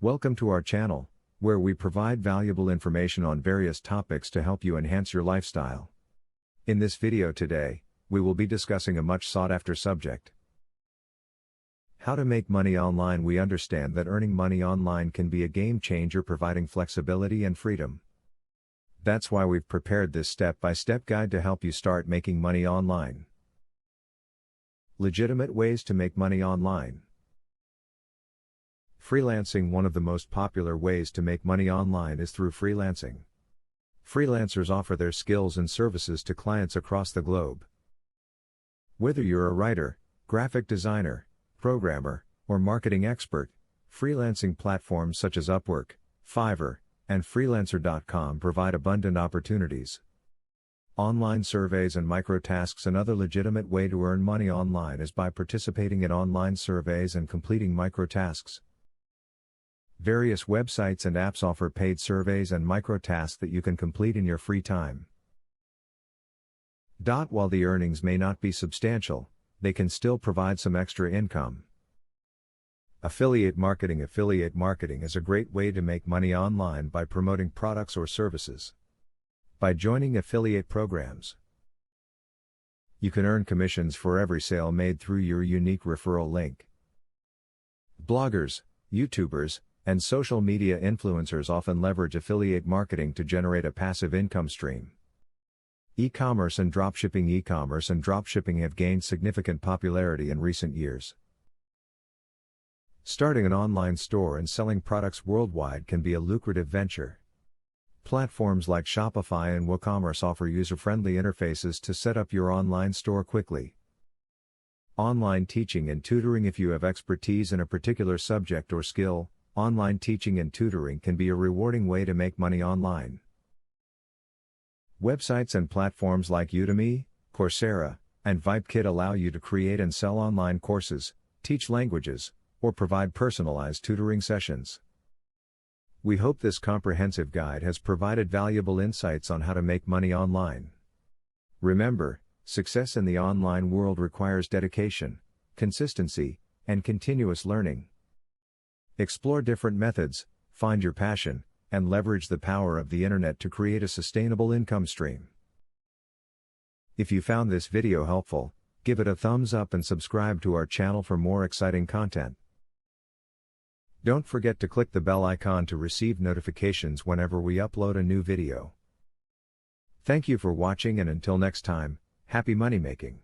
Welcome to our channel, where we provide valuable information on various topics to help you enhance your lifestyle. In this video today, we will be discussing a much sought after subject. How to make money online. We understand that earning money online can be a game changer, providing flexibility and freedom. That's why we've prepared this step-by-step guide to help you start making money online. Legitimate ways to make money online. Freelancing. One of the most popular ways to make money online is through freelancing. Freelancers offer their skills and services to clients across the globe. Whether you're a writer, graphic designer, programmer, or marketing expert, freelancing platforms such as Upwork, Fiverr, and Freelancer.com provide abundant opportunities. Online surveys and microtasks. Another legitimate way to earn money online is by participating in online surveys and completing microtasks. Various websites and apps offer paid surveys and microtasks that you can complete in your free time. While the earnings may not be substantial, they can still provide some extra income. Affiliate marketing. Affiliate marketing is a great way to make money online by promoting products or services. By joining affiliate programs, you can earn commissions for every sale made through your unique referral link. Bloggers, YouTubers, and social media influencers often leverage affiliate marketing to generate a passive income stream. E-commerce and dropshipping. E-commerce and dropshipping have gained significant popularity in recent years. Starting an online store and selling products worldwide can be a lucrative venture. Platforms like Shopify and WooCommerce offer user-friendly interfaces to set up your online store quickly. Online teaching and tutoring. If you have expertise in a particular subject or skill, online teaching and tutoring can be a rewarding way to make money online. Websites and platforms like Udemy, Coursera, and VibeKit allow you to create and sell online courses, teach languages, or provide personalized tutoring sessions. We hope this comprehensive guide has provided valuable insights on how to make money online. Remember, success in the online world requires dedication, consistency, and continuous learning. Explore different methods, find your passion, and leverage the power of the internet to create a sustainable income stream. If you found this video helpful, give it a thumbs up and subscribe to our channel for more exciting content. Don't forget to click the bell icon to receive notifications whenever we upload a new video. Thank you for watching, and until next time, happy money making.